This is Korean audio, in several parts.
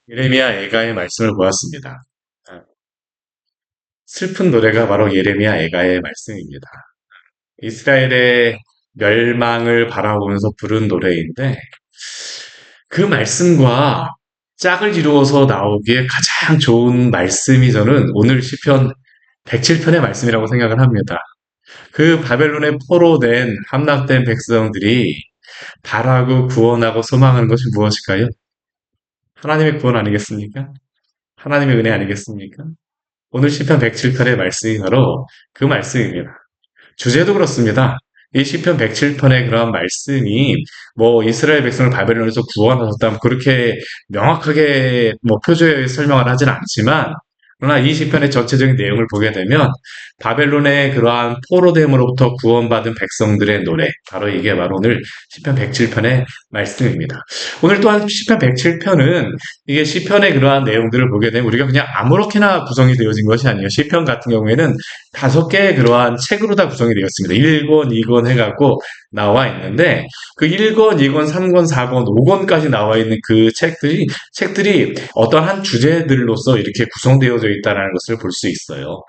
예레미야 애가의 말씀을 보았습니다. 아, 슬픈 노래가 바로 예레미야 애가의 말씀입니다. 이스라엘의 멸망을 바라보면서 부른 노래인데 그 말씀과 짝을 이루어서 나오기에 가장 좋은 말씀이 저는 오늘 시편 107편의 말씀이라고 생각을 합니다. 그 바벨론의 포로된 함락된 백성들이 바라고 구원하고 소망하는 것이 무엇일까요? 하나님의 구원 아니겠습니까? 하나님의 은혜 아니겠습니까? 오늘 시편 107편의 말씀이 바로 그 말씀입니다. 주제도 그렇습니다. 이 시편 107편의 그런 말씀이 뭐 이스라엘 백성을 바벨론에서 구원하셨다 그렇게 명확하게 뭐 표제에 설명을 하진 않지만 그러나 이 시편의 전체적인 내용을 보게 되면 바벨론의 그러한 포로됨으로부터 구원받은 백성들의 노래 바로 이게 바로 오늘 시편 107편의 말씀입니다. 오늘 또한 시편 107편은 이게 시편의 그러한 내용들을 보게 되면 우리가 그냥 아무렇게나 구성이 되어진 것이 아니에요. 시편 같은 경우에는 5개의 그러한 책으로 다 구성이 되어 있습니다. 1권, 2권 해갖고 나와 있는데 그 1권, 2권, 3권, 4권, 5권까지 나와 있는 그 책들이 어떤 한 주제들로서 이렇게 구성되어져 있다는 것을 볼 수 있어요.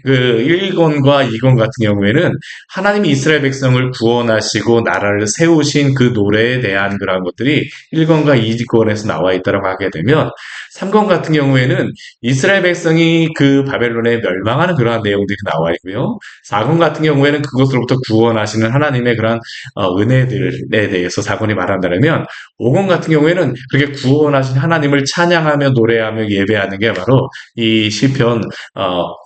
그 1권과 2권 같은 경우에는 하나님이 이스라엘 백성을 구원하시고 나라를 세우신 그 노래에 대한 그런 것들이 1권과 2권에서 나와 있다고 하게 되면 3권 같은 경우에는 이스라엘 백성이 그 바벨론에 멸망하는 그러한 내용들이 나와 있고요. 4권 같은 경우에는 그것으로부터 구원하시는 하나님의 그러한 은혜들에 대해서 4권이 말한다면 5권 같은 경우에는 그렇게 구원하신 하나님을 찬양하며 노래하며 예배하는 게 바로 이 시편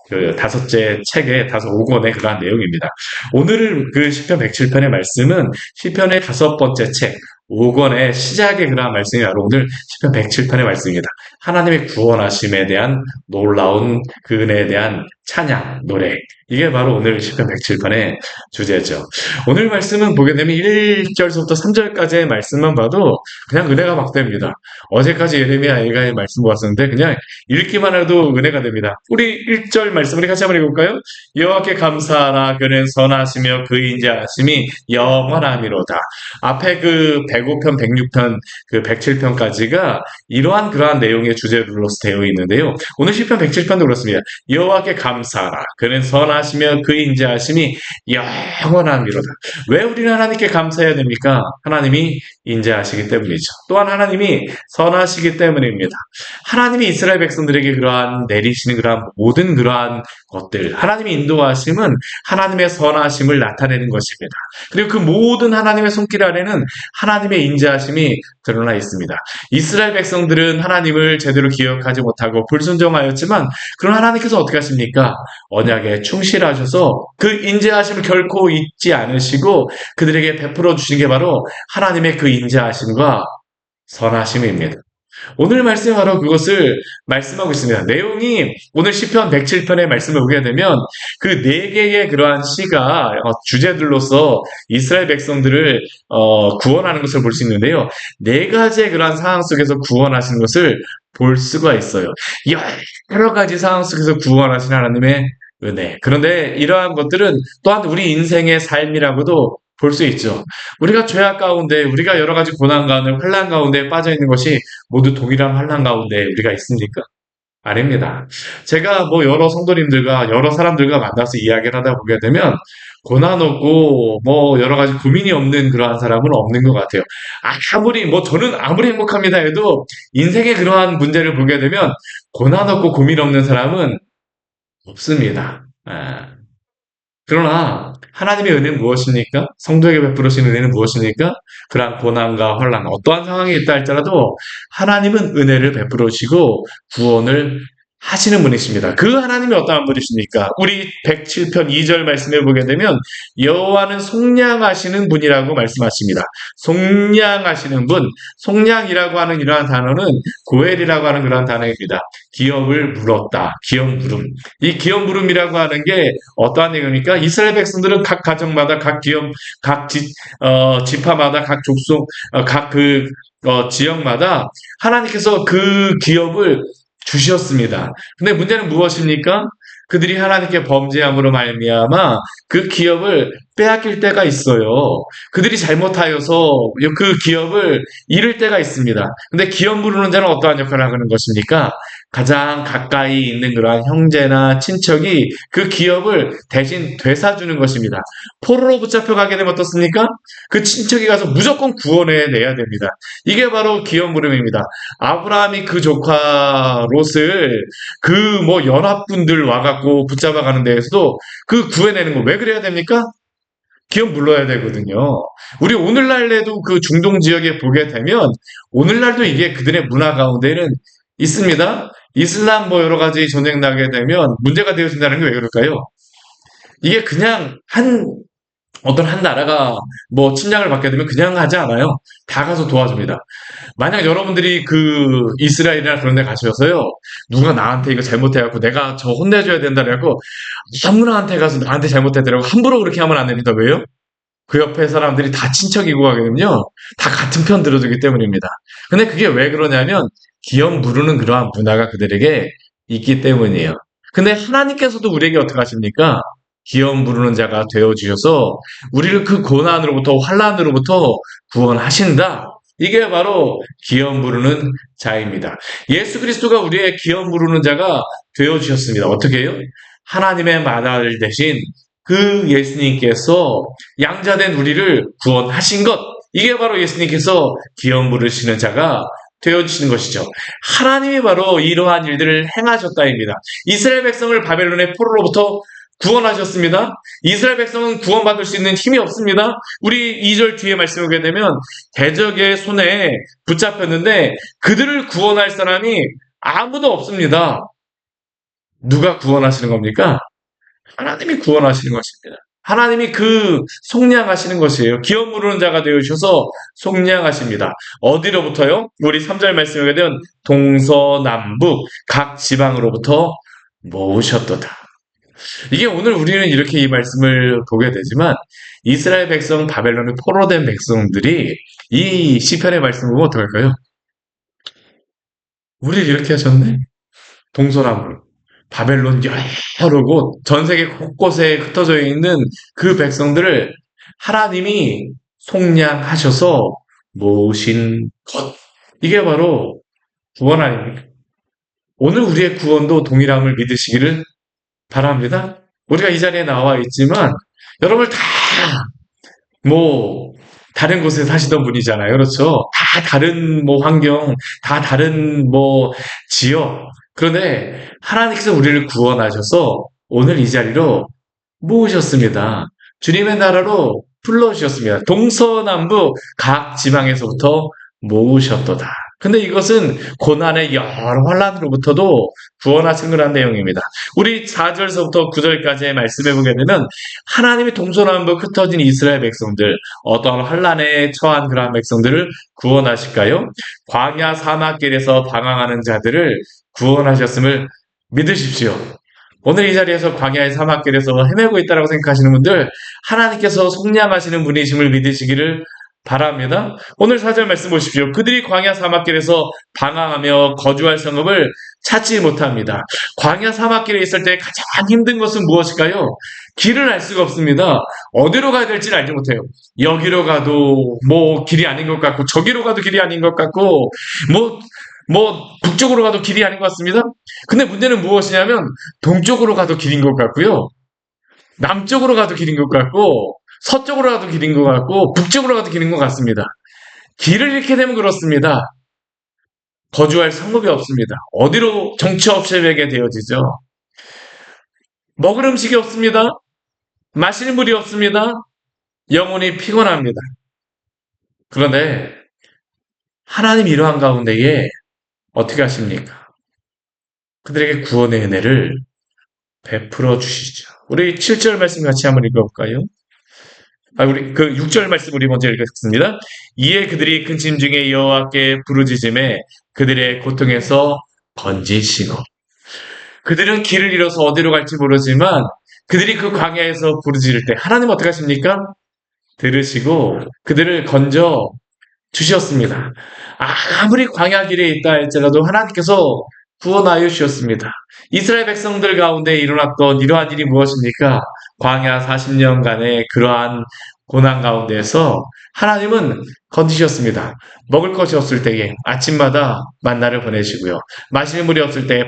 그 5째 책의 5권의 그러한 내용입니다. 오늘 그 시편 107편의 말씀은 시편의 5번째 책 5권의 시작의 그러한 말씀이 바로 오늘 시편 107편의 말씀입니다. 하나님의 구원하심에 대한 놀라운 그 은혜에 대한 찬양, 노래. 이게 바로 오늘 시편 107편의 주제죠. 오늘 말씀은 보게 되면 1절부터 3절까지의 말씀만 봐도 그냥 은혜가 막 됩니다. 어제까지 예레미야 애가의 말씀 보았었는데 그냥 읽기만 해도 은혜가 됩니다. 우리 1절 말씀 우리 같이 한번 읽어볼까요? 여호와께 감사하라 그는 선하시며 그 인자하심이 영원함이로다. 앞에 그 105편, 106편, 그 107편까지가 이러한 그러한 내용의 주제로서 되어 있는데요. 오늘 시편 107편도 그렇습니다. 여호와께 감사하라. 그는 선하시며 그 인자하심이 영원함이로다. 왜 우리는 하나님께 감사해야 됩니까? 하나님이 인자하시기 때문이죠. 또한 하나님이 선하시기 때문입니다. 하나님이 이스라엘 백성들에게 그러한 내리시는 그러한 모든 그러한 것들, 하나님의 인도하심은 하나님의 선하심을 나타내는 것입니다. 그리고 그 모든 하나님의 손길 아래는 하나님의 인자하심이 드러나 있습니다. 이스라엘 백성들은 하나님을 제대로 기억하지 못하고 불순종하였지만 그런 하나님께서 어떻게 하십니까? 언약에 충실하셔서 그 인자하심을 결코 잊지 않으시고 그들에게 베풀어 주시는 게 바로 하나님의 그 인자하심과 선하심입니다. 오늘 말씀이 바로 그것을 말씀하고 있습니다. 내용이 오늘 시편 107편의 말씀을 보게 되면 그 4개의 그러한 시가 주제들로서 이스라엘 백성들을 구원하는 것을 볼 수 있는데요. 4가지의 그러한 상황 속에서 구원하시는 것을 볼 수가 있어요. 여러 가지 상황 속에서 구원하신 하나님의 은혜. 그런데 이러한 것들은 또한 우리 인생의 삶이라고도 볼 수 있죠. 우리가 죄악 가운데, 우리가 여러 가지 고난 가운데, 환난 가운데 빠져 있는 것이 모두 동일한 환난 가운데 우리가 있습니까? 아닙니다. 제가 뭐 여러 성도님들과 여러 사람들과 만나서 이야기를 하다 보게 되면 고난 없고 뭐 여러 가지 고민이 없는 그러한 사람은 없는 것 같아요. 아무리 뭐 저는 아무리 행복합니다 해도 인생의 그러한 문제를 보게 되면 고난 없고 고민 없는 사람은 없습니다. 그러나 하나님의 은혜는 무엇입니까? 성도에게 베풀으신 은혜는 무엇입니까? 그러한 고난과 환난 어떠한 상황이 있다 할지라도 하나님은 은혜를 베풀으시고 구원을 하시는 분이십니다. 그 하나님이 어떠한 분이십니까? 우리 107편 2절 말씀해 보게 되면 여호와는 속량하시는 분이라고 말씀하십니다. 속량하시는 분, 속량이라고 하는 이러한 단어는 고엘이라고 하는 그러한 단어입니다. 기업을 물었다. 기업 물음. 이 기업 물음이라고 하는 게 어떠한 내용입니까? 이스라엘 백성들은 각 가정마다 각 기업, 각 지파마다 각 족속, 각 지역마다 하나님께서 그 기업을 주셨습니다. 근데 문제는 무엇입니까? 그들이 하나님께 범죄함으로 말미암아 그 기업을 빼앗길 때가 있어요. 그들이 잘못하여서 그 기업을 잃을 때가 있습니다. 근데 기업 부르는 자는 어떠한 역할을 하는 것입니까? 가장 가까이 있는 그러한 형제나 친척이 그 기업을 대신 되사주는 것입니다. 포로로 붙잡혀가게 되면 어떻습니까? 그 친척이 가서 무조건 구원해 내야 됩니다. 이게 바로 기업 물음입니다. 아브라함이 그 조카 롯을 그 뭐 연합군들 와갖고 붙잡아가는 데에서도 그 구해내는 거 왜 그래야 됩니까? 기업 물러야 되거든요. 우리 오늘날에도 그 중동 지역에 보게 되면 오늘날도 이게 그들의 문화 가운데는 있습니다. 이슬람 뭐 여러 가지 전쟁 나게 되면 문제가 되어진다는 게 왜 그럴까요? 이게 그냥 어떤 한 나라가 뭐 침략을 받게 되면 그냥 하지 않아요. 다 가서 도와줍니다. 만약 여러분들이 그 이스라엘이나 그런 데 가셔서요, 누가 나한테 이거 잘못해갖고 내가 저 혼내줘야 된다 그래갖고 아무나한테 가서 나한테 잘못했더라고 함부로 그렇게 하면 안 됩니다. 왜요? 그 옆에 사람들이 다 친척이고 하게 되면요, 다 같은 편 들어주기 때문입니다. 근데 그게 왜 그러냐면 기업 무르는 그러한 문화가 그들에게 있기 때문이에요. 근데 하나님께서도 우리에게 어떻게 하십니까? 기업 부르는 자가 되어 주셔서 우리를 그 고난으로부터 환난으로부터 구원하신다. 이게 바로 기업 부르는 자입니다. 예수 그리스도가 우리의 기업 부르는 자가 되어 주셨습니다. 어떻게 해요? 하나님의 마다를 대신 그 예수님께서 양자된 우리를 구원하신 것. 이게 바로 예수님께서 기업 부르시는 자가 되어주시는 것이죠. 하나님이 바로 이러한 일들을 행하셨다입니다. 이스라엘 백성을 바벨론의 포로로부터 구원하셨습니다. 이스라엘 백성은 구원받을 수 있는 힘이 없습니다. 우리 2절 뒤에 말씀을 보게 되면 대적의 손에 붙잡혔는데 그들을 구원할 사람이 아무도 없습니다. 누가 구원하시는 겁니까? 하나님이 구원하시는 것입니다. 하나님이 그 속량하시는 것이에요. 기업 무르는 자가 되어주셔서 속량하십니다. 어디로부터요? 우리 3절 말씀에 보게 되면 동서남북 각 지방으로부터 모으셨도다. 이게 오늘 우리는 이렇게 이 말씀을 보게 되지만 이스라엘 백성 바벨론에 포로된 백성들이 이 시편의 말씀을 보면 어떡할까요? 우리를 이렇게 하셨네? 동서남북 바벨론 여러 곳 전 세계 곳곳에 흩어져 있는 그 백성들을 하나님이 속량하셔서 모으신 것. 이게 바로 구원 아닙니까? 오늘 우리의 구원도 동일함을 믿으시기를 바랍니다. 우리가 이 자리에 나와 있지만 여러분 다 뭐 다른 곳에 사시던 분이잖아요. 그렇죠? 다 다른 뭐 환경, 다 다른 뭐 지역. 그런데 하나님께서 우리를 구원하셔서 오늘 이 자리로 모으셨습니다. 주님의 나라로 불러주셨습니다. 동서남북 각 지방에서부터 모으셨도다. 근데 이것은 고난의 여러 환란으로부터도 구원하신 그런 내용입니다. 우리 4절서부터 9절까지의 말씀해 보게 되면 하나님이 동서남북 흩어진 이스라엘 백성들 어떠한 환란에 처한 그러한 백성들을 구원하실까요? 광야 사막길에서 방황하는 자들을 구원하셨음을 믿으십시오. 오늘 이 자리에서 광야의 사막길에서 헤매고 있다고 생각하시는 분들 하나님께서 속량하시는 분이심을 믿으시기를 바랍니다. 오늘 4절 말씀 보십시오. 그들이 광야 사막길에서 방황하며 거주할 성읍을 찾지 못합니다. 광야 사막길에 있을 때 가장 힘든 것은 무엇일까요? 길을 알 수가 없습니다. 어디로 가야 될지를 알지 못해요. 여기로 가도 뭐 길이 아닌 것 같고 저기로 가도 길이 아닌 것 같고 북쪽으로 가도 길이 아닌 것 같습니다. 근데 문제는 무엇이냐면 동쪽으로 가도 길인 것 같고요. 남쪽으로 가도 길인 것 같고 서쪽으로 가도 길인 것 같고 북쪽으로 가도 길인 것 같습니다. 길을 잃게 되면 그렇습니다. 거주할 성읍이 없습니다. 어디로 정처 없이 베게 되어지죠. 먹을 음식이 없습니다. 마실 물이 없습니다. 영혼이 피곤합니다. 그런데 하나님 이러한 가운데에 어떻게 하십니까? 그들에게 구원의 은혜를 베풀어 주시죠. 우리 7절 말씀 같이 한번 읽어볼까요? 우리 그 6절 말씀 우리 먼저 읽겠습니다. 이에 그들이 큰 짐 중에 여호와께 부르짖음에 그들의 고통에서 건지시고. 그들은 길을 잃어서 어디로 갈지 모르지만 그들이 그 광야에서 부르짖을 때 하나님 어떻게 하십니까? 들으시고 그들을 건져 주셨습니다. 아무리 광야 길에 있다 할지라도 하나님께서 구원하여 주셨습니다. 이스라엘 백성들 가운데 일어났던 이러한 일이 무엇입니까? 광야 40년간의 그러한 고난 가운데에서 하나님은 건지셨습니다. 먹을 것이 없을 때에 아침마다 만나를 보내시고요. 마실 물이 없을 때에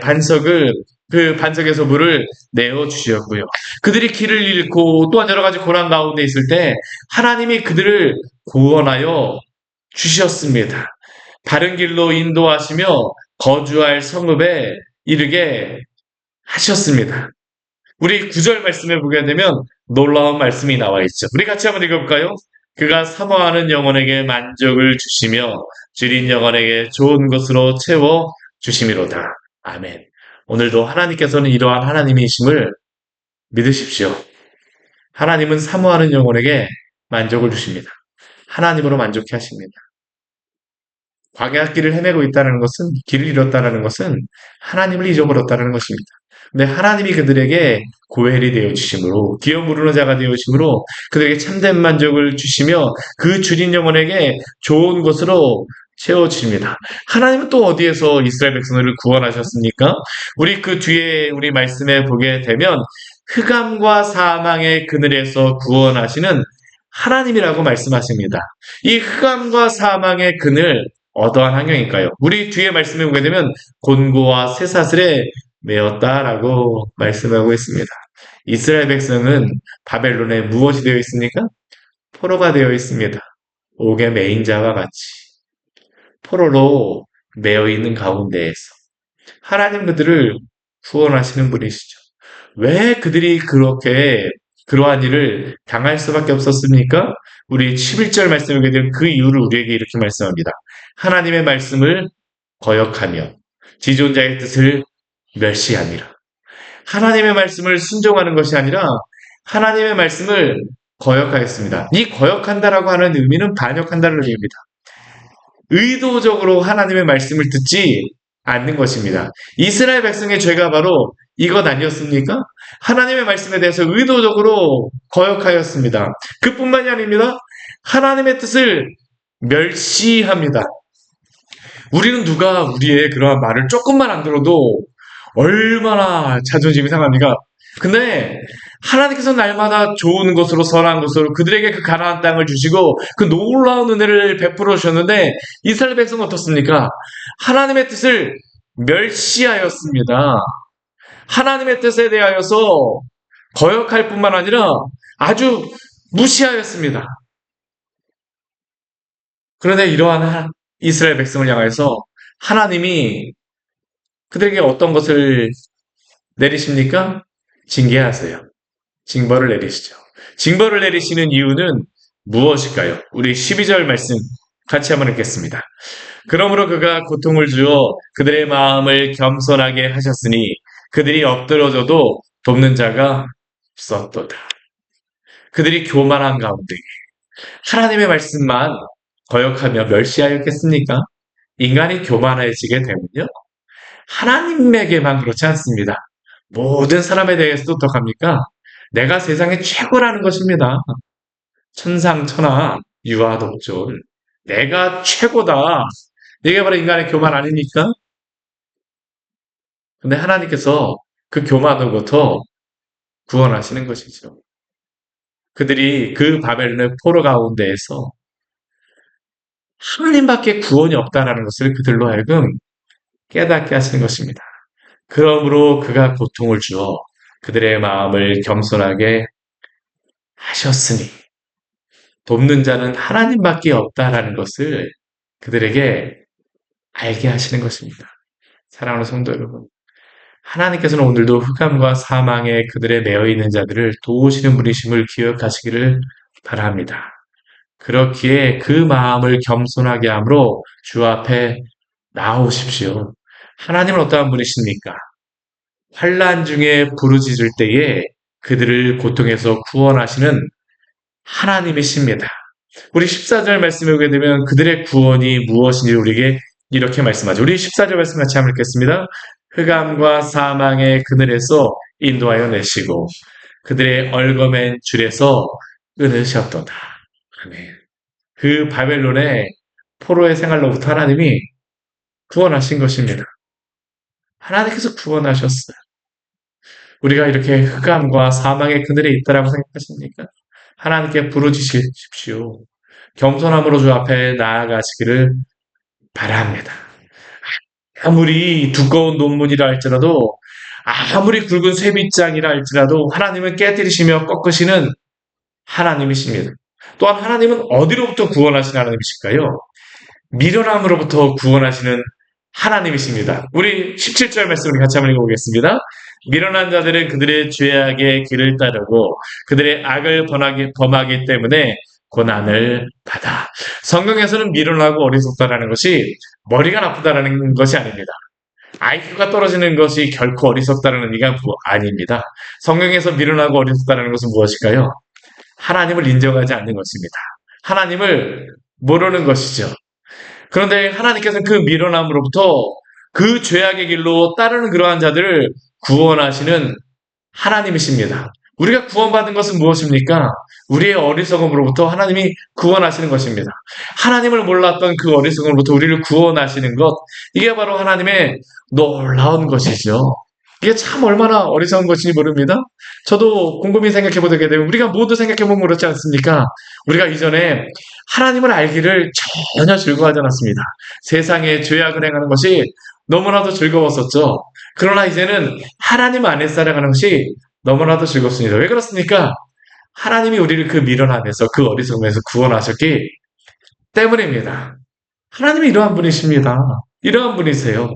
그 반석에서 물을 내어 주셨고요. 그들이 길을 잃고 또한 여러 가지 고난 가운데 있을 때 하나님이 그들을 구원하여 주셨습니다. 바른 길로 인도하시며 거주할 성읍에 이르게 하셨습니다. 우리 9절 말씀에 보게 되면 놀라운 말씀이 나와 있죠. 우리 같이 한번 읽어볼까요? 그가 사모하는 영혼에게 만족을 주시며 줄인 영혼에게 좋은 것으로 채워 주심이로다. 아멘. 오늘도 하나님께서는 이러한 하나님이심을 믿으십시오. 하나님은 사모하는 영혼에게 만족을 주십니다. 하나님으로 만족해 하십니다. 광야길을 헤매고 있다는 것은, 길을 잃었다는 것은 하나님을 잊어버렸다는 것입니다. 근데 하나님이 그들에게 고엘이 되어 주심으로, 기어 부르는 자가 되어 주심으로 그들에게 참된 만족을 주시며 그 주린 영혼에게 좋은 것으로 채워주십니다. 하나님은 또 어디에서 이스라엘 백성들을 구원하셨습니까? 우리 그 뒤에 우리 말씀에 보게 되면 흑암과 사망의 그늘에서 구원하시는 하나님이라고 말씀하십니다. 이 흑암과 사망의 그늘, 어떠한 환경일까요? 우리 뒤에 말씀해 보게 되면 곤고와 쇠사슬에 매었다라고 말씀하고 있습니다. 이스라엘 백성은 바벨론에 무엇이 되어 있습니까? 포로가 되어 있습니다. 옥에 매인 자와 같이 포로로 매어 있는 가운데에서 하나님 그들을 구원하시는 분이시죠. 왜 그들이 그렇게 그러한 일을 당할 수밖에 없었습니까? 우리 11절 말씀을 보게 되면 그 이유를 우리에게 이렇게 말씀합니다. 하나님의 말씀을 거역하며 지존자의 뜻을 멸시하니라. 하나님의 말씀을 순종하는 것이 아니라 하나님의 말씀을 거역하였습니다. 이 거역한다라고 하는 의미는 반역한다는 의미입니다. 의도적으로 하나님의 말씀을 듣지 않는 것입니다. 이스라엘 백성의 죄가 바로 이것 아니었습니까? 하나님의 말씀에 대해서 의도적으로 거역하였습니다. 그뿐만이 아닙니다. 하나님의 뜻을 멸시합니다. 우리는 누가 우리의 그러한 말을 조금만 안 들어도 얼마나 자존심이 상합니까? 근데 하나님께서 날마다 좋은 것으로 선한 것으로 그들에게 그 가나안 땅을 주시고 그 놀라운 은혜를 베풀어 주셨는데 이스라엘 백성은 어떻습니까? 하나님의 뜻을 멸시하였습니다. 하나님의 뜻에 대하여서 거역할 뿐만 아니라 아주 무시하였습니다. 그런데 이러한 이스라엘 백성을 향해서 하나님이 그들에게 어떤 것을 내리십니까? 징계하세요. 징벌을 내리시죠. 징벌을 내리시는 이유는 무엇일까요? 우리 12절 말씀 같이 한번 읽겠습니다. 그러므로 그가 고통을 주어 그들의 마음을 겸손하게 하셨으니 그들이 엎드러져도 돕는 자가 없었도다. 그들이 교만한 가운데 하나님의 말씀만 거역하며 멸시하였겠습니까? 인간이 교만해지게 되면요. 하나님에게만 그렇지 않습니다. 모든 사람에 대해서도 어떡합니까? 내가 세상의 최고라는 것입니다. 천상천하 유아독존. 내가 최고다. 이게 바로 인간의 교만 아닙니까? 근데 하나님께서 그 교만으로부터 구원하시는 것이죠. 그들이 그 바벨론의 포로 가운데에서 하나님밖에 구원이 없다는 것을 그들로 하여금 깨닫게 하시는 것입니다. 그러므로 그가 고통을 주어 그들의 마음을 겸손하게 하셨으니 돕는 자는 하나님밖에 없다라는 것을 그들에게 알게 하시는 것입니다. 사랑하는 성도 여러분, 하나님께서는 오늘도 흑암과 사망에 그들의 매여 있는 자들을 도우시는 분이심을 기억하시기를 바랍니다. 그렇기에 그 마음을 겸손하게 함으로 주 앞에 나오십시오. 하나님은 어떠한 분이십니까? 환난 중에 부르짖을 때에 그들을 고통에서 구원하시는 하나님이십니다. 우리 14절 말씀에 보게 되면 그들의 구원이 무엇인지 우리에게 이렇게 말씀하죠. 우리 14절 말씀 같이 한번 읽겠습니다. 흑암과 사망의 그늘에서 인도하여 내시고 그들의 얼거맨 줄에서 끊으셨도다. 아멘. 그 바벨론의 포로의 생활로부터 하나님이 구원하신 것입니다. 하나님께서 구원하셨어요. 우리가 이렇게 흑암과 사망의 그늘에 있다라고 생각하십니까? 하나님께 부르짖으십시오. 겸손함으로 주 앞에 나아가시기를 바랍니다. 아무리 두꺼운 논문이라 할지라도, 아무리 굵은 쇠빗장이라 할지라도 하나님은 깨뜨리시며 꺾으시는 하나님이십니다. 또한 하나님은 어디로부터 구원하시는 하나님이실까요? 미련함으로부터 구원하시는 하나님이십니다. 우리 17절 말씀을 같이 한번 읽어보겠습니다. 미련한 자들은 그들의 죄악의 길을 따르고 그들의 악을 범하기 때문에 고난을 받아. 성경에서는 미련하고 어리석다라는 것이 머리가 나쁘다라는 것이 아닙니다. IQ가 떨어지는 것이 결코 어리석다라는 의미가 아닙니다. 성경에서 미련하고 어리석다라는 것은 무엇일까요? 하나님을 인정하지 않는 것입니다. 하나님을 모르는 것이죠. 그런데 하나님께서는 그 미련함으로부터 그 죄악의 길로 따르는 그러한 자들을 구원하시는 하나님이십니다. 우리가 구원받은 것은 무엇입니까? 우리의 어리석음으로부터 하나님이 구원하시는 것입니다. 하나님을 몰랐던 그 어리석음으로부터 우리를 구원하시는 것, 이게 바로 하나님의 놀라운 것이죠. 이게 참 얼마나 어리석은 것인지 모릅니다. 저도 곰곰이 생각해보게 되면 우리가 모두 생각해보면 그렇지 않습니까? 우리가 이전에 하나님을 알기를 전혀 즐거워하지 않았습니다. 세상에 죄악을 행하는 것이 너무나도 즐거웠었죠. 그러나 이제는 하나님 안에 살아가는 것이 너무나도 즐겁습니다. 왜 그렇습니까? 하나님이 우리를 그 미련함에서, 그 어리석음에서 구원하셨기 때문입니다. 하나님이 이러한 분이십니다. 이러한 분이세요.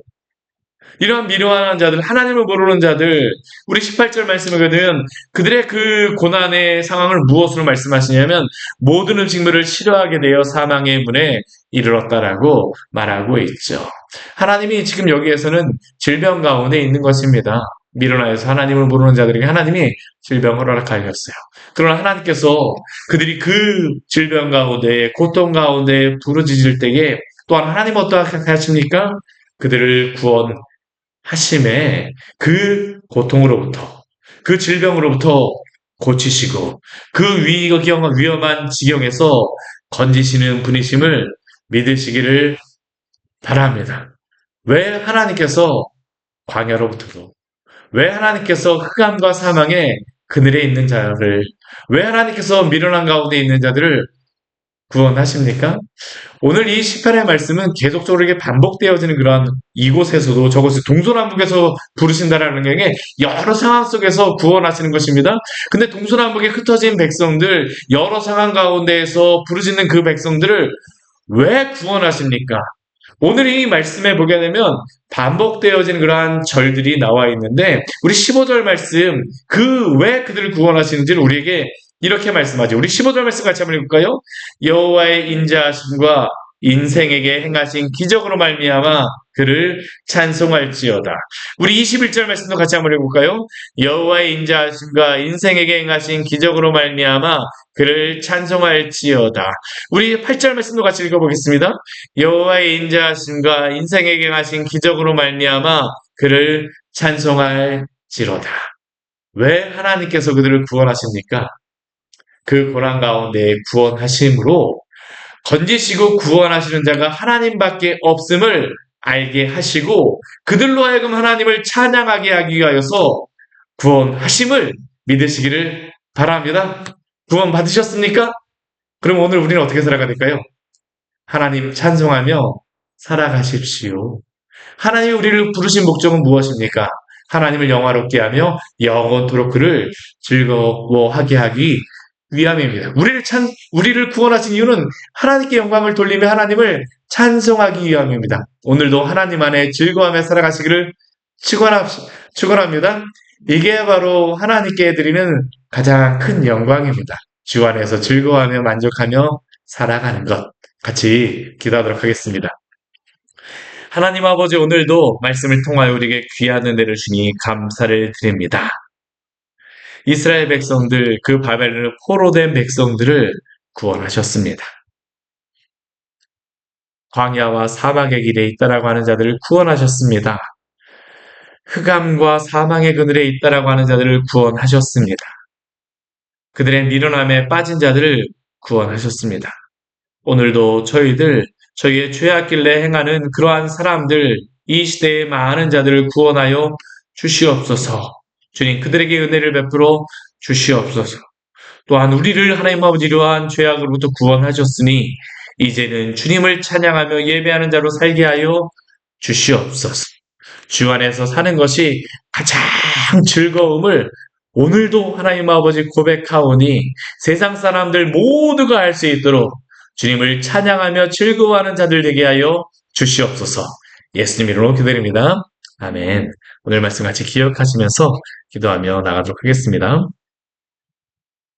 이러한 미련한 자들, 하나님을 모르는 자들, 우리 18절 말씀을 보면 그들의 그 고난의 상황을 무엇으로 말씀하시냐면 모든 음식물을 싫어하게 되어 사망의 문에 이르렀다라고 말하고 있죠. 하나님이 지금 여기에서는 질병 가운데 있는 것입니다. 미련하여서 하나님을 모르는 자들에게 하나님이 질병을 허락하셨어요. 그러나 하나님께서 그들이 그 질병 가운데, 고통 가운데 부르짖을 때에 또한 하나님 어떻게 하십니까? 그들을 구원하심에 그 고통으로부터, 그 질병으로부터 고치시고 그 위험한 지경에서 건지시는 분이심을 믿으시기를 바랍니다. 왜 하나님께서 광야로부터도, 왜 하나님께서 흑암과 사망의 그늘에 있는 자를, 왜 하나님께서 미련한 가운데 있는 자들을 구원하십니까? 오늘 이 18의 말씀은 계속적으로 이게 반복되어지는 그러한 이곳에서도 저곳에 동서남북에서 부르신다라는 게 여러 상황 속에서 구원하시는 것입니다. 근데 동서남북에 흩어진 백성들, 여러 상황 가운데에서 부르짖는 그 백성들을 왜 구원하십니까? 오늘 이 말씀에 보게 되면 반복되어진 그러한 절들이 나와 있는데 우리 15절 말씀 그 왜 그들을 구원하시는지를 우리에게 이렇게 말씀하죠. 우리 15절 말씀 같이 한번 읽을까요? 여호와의 인자하심과 인생에게 행하신 기적으로 말미암아 그를 찬송할지어다. 우리 21절 말씀도 같이 한번 읽어볼까요? 여호와의 인자하심과 인생에게 행하신 기적으로 말미암아 그를 찬송할지어다. 우리 8절 말씀도 같이 읽어보겠습니다. 여호와의 인자하심과 인생에게 행하신 기적으로 말미암아 그를 찬송할지로다. 왜 하나님께서 그들을 구원하십니까? 그 고난 가운데 구원하심으로 건지시고 구원하시는 자가 하나님밖에 없음을 알게 하시고 그들로 하여금 하나님을 찬양하게 하기 위하여서 구원하심을 믿으시기를 바랍니다. 구원 받으셨습니까? 그럼 오늘 우리는 어떻게 살아가야 될까요? 하나님 찬송하며 살아가십시오. 하나님이 우리를 부르신 목적은 무엇입니까? 하나님을 영화롭게 하며 영원토록 그를 즐거워하게 하기 위함입니다. 우리를 구원하신 이유는 하나님께 영광을 돌리며 하나님을 찬송하기 위함입니다. 오늘도 하나님 안에 즐거워하며 살아가시기를 축원합니다. 이게 바로 하나님께 드리는 가장 큰 영광입니다. 주 안에서 즐거워하며 만족하며 살아가는 것. 같이 기도하도록 하겠습니다. 하나님 아버지, 오늘도 말씀을 통하여 우리에게 귀한 은혜를 주니 감사를 드립니다. 이스라엘 백성들, 그 바벨론에 포로된 백성들을 구원하셨습니다. 광야와 사막의 길에 있다라고 하는 자들을 구원하셨습니다. 흑암과 사망의 그늘에 있다라고 하는 자들을 구원하셨습니다. 그들의 미련함에 빠진 자들을 구원하셨습니다. 오늘도 저희의 죄악길래 행하는 그러한 사람들, 이 시대의 많은 자들을 구원하여 주시옵소서. 주님, 그들에게 은혜를 베풀어 주시옵소서. 또한 우리를 하나님 아버지 이러한 죄악으로부터 구원하셨으니 이제는 주님을 찬양하며 예배하는 자로 살게 하여 주시옵소서. 주 안에서 사는 것이 가장 즐거움을 오늘도 하나님 아버지 고백하오니 세상 사람들 모두가 알 수 있도록 주님을 찬양하며 즐거워하는 자들 되게 하여 주시옵소서. 예수님 이름으로 기도드립니다. 아멘. 오늘 말씀 같이 기억하시면서 기도하며 나가도록 하겠습니다.